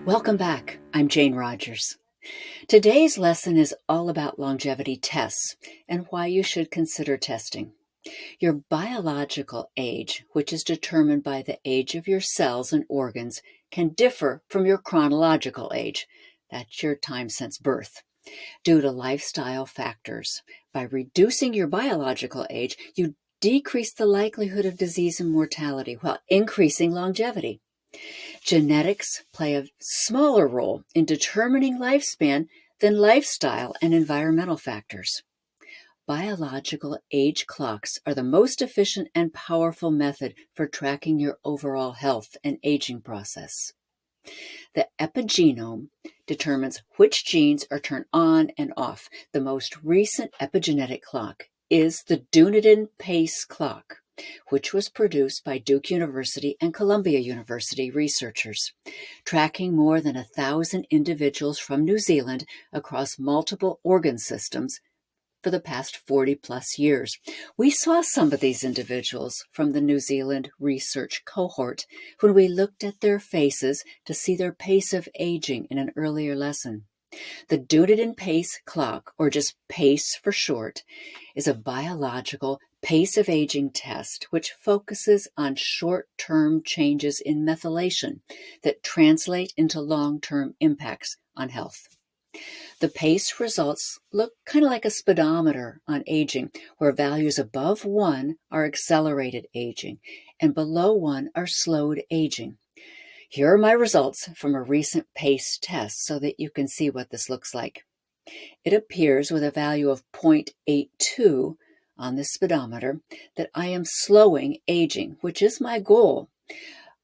Welcome back. I'm Jane Rogers. Today's lesson is all about longevity tests and why you should consider testing. Your biological age, which is determined by the age of your cells and organs, can differ from your chronological age. That's your time since birth, due to lifestyle factors. By reducing your biological age, you decrease the likelihood of disease and mortality while increasing longevity. Genetics play a smaller role in determining lifespan than lifestyle and environmental factors. Biological age clocks are the most efficient and powerful method for tracking your overall health and aging process. The epigenome determines which genes are turned on and off. The most recent epigenetic clock is the Dunedin-Pace clock, which was produced by Duke University and Columbia University researchers, tracking more than 1,000 individuals from New Zealand across multiple organ systems for the past 40 plus years. We saw some of these individuals from the New Zealand research cohort when we looked at their faces to see their pace of aging in an earlier lesson. The Dunedin-Pace clock, or just PACE for short, is a biological pace of aging test which focuses on short-term changes in methylation that translate into long-term impacts on health. The PACE results look kind of like a speedometer on aging, where values above 1 are accelerated aging and below 1 are slowed aging. Here are my results from a recent PACE test so that you can see what this looks like. It appears with a value of 0.82 on this speedometer that I am slowing aging, which is my goal.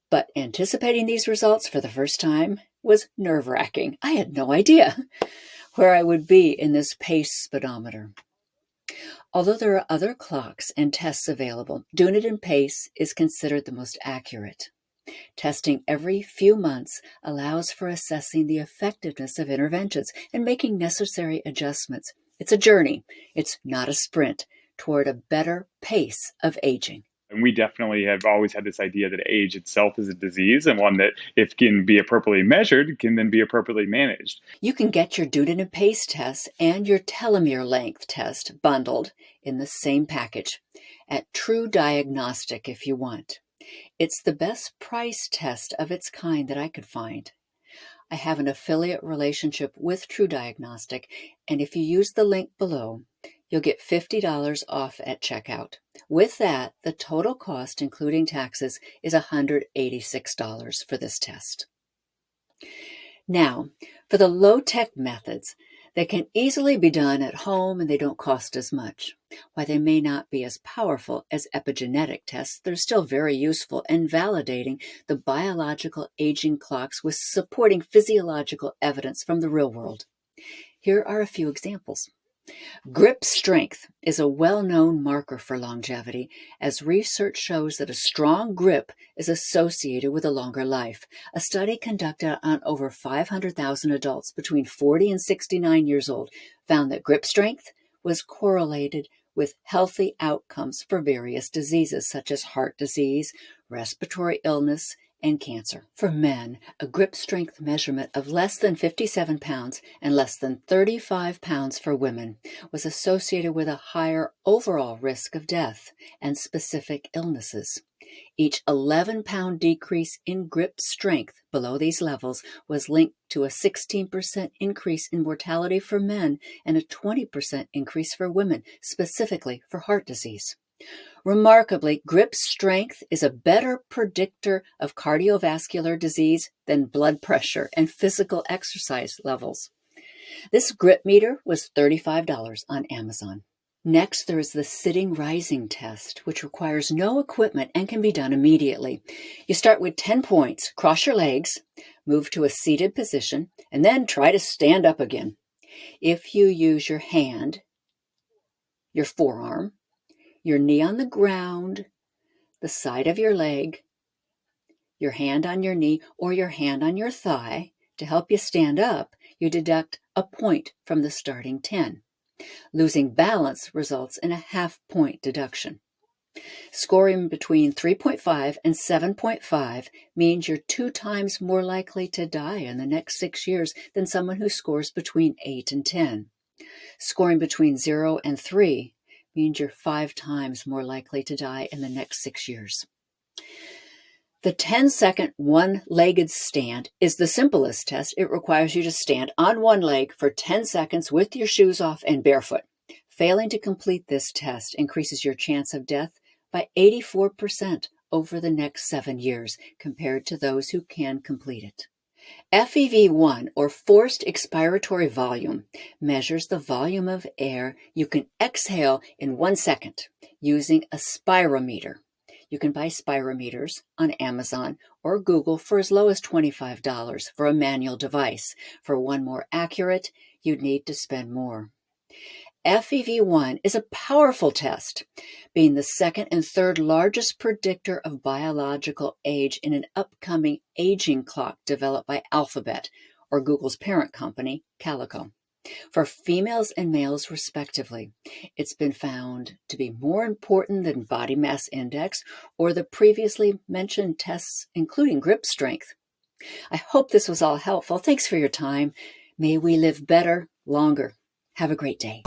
But anticipating these results for the first time was nerve-wracking. I had no idea where I would be in this PACE speedometer. Although there are other clocks and tests available, Dunedin-Pace is considered the most accurate. Testing every few months allows for assessing the effectiveness of interventions and making necessary adjustments. It's a journey. It's not a sprint toward a better pace of aging. And we definitely have always had this idea that age itself is a disease, and one that, if can be appropriately measured, can then be appropriately managed. You can get your Dunedin-Pace test and your telomere length test bundled in the same package at True Diagnostic if you want. It's the best price test of its kind that I could find. I have an affiliate relationship with True Diagnostic, and if you use the link below, you'll get $50 off at checkout. With that, the total cost, including taxes, is $186 for this test. Now, for the low-tech methods, they can easily be done at home and they don't cost as much. While they may not be as powerful as epigenetic tests, they're still very useful in validating the biological aging clocks with supporting physiological evidence from the real world. Here are a few examples. Grip strength is a well-known marker for longevity, as research shows that a strong grip is associated with a longer life. A study conducted on over 500,000 adults between 40 and 69 years old found that grip strength was correlated with healthy outcomes for various diseases such as heart disease, respiratory illness, and cancer. For men, a grip strength measurement of less than 57 pounds and less than 35 pounds for women was associated with a higher overall risk of death and specific illnesses. Each 11-pound decrease in grip strength below these levels was linked to a 16% increase in mortality for men and a 20% increase for women, specifically for heart disease. Remarkably, grip strength is a better predictor of cardiovascular disease than blood pressure and physical exercise levels. This grip meter was $35 on Amazon. Next, there is the sitting rising test, which requires no equipment and can be done immediately. You start with 10 points, cross your legs, move to a seated position, and then try to stand up again. If you use your hand, your forearm, your knee on the ground, the side of your leg, your hand on your knee, or your hand on your thigh to help you stand up, you deduct a point from the starting 10. Losing balance results in a half-point deduction. Scoring between 3.5 and 7.5 means you're 2 times more likely to die in the next 6 years than someone who scores between 8 and 10. Scoring between 0 and 3 means you're 5 times more likely to die in the next 6 years. The 10-second one-legged stand is the simplest test. It requires you to stand on one leg for 10 seconds with your shoes off and barefoot. Failing to complete this test increases your chance of death by 84% over the next 7 years compared to those who can complete it. FEV1, or forced expiratory volume, measures the volume of air you can exhale in 1 second using a spirometer. You can buy spirometers on Amazon or Google for as low as $25 for a manual device. For one more accurate, you'd need to spend more. FEV1 is a powerful test, being the second and third largest predictor of biological age in an upcoming aging clock developed by Alphabet, or Google's parent company, Calico, for females and males respectively. It's been found to be more important than body mass index or the previously mentioned tests, including grip strength. I hope this was all helpful. Thanks for your time. May we live better, longer. Have a great day.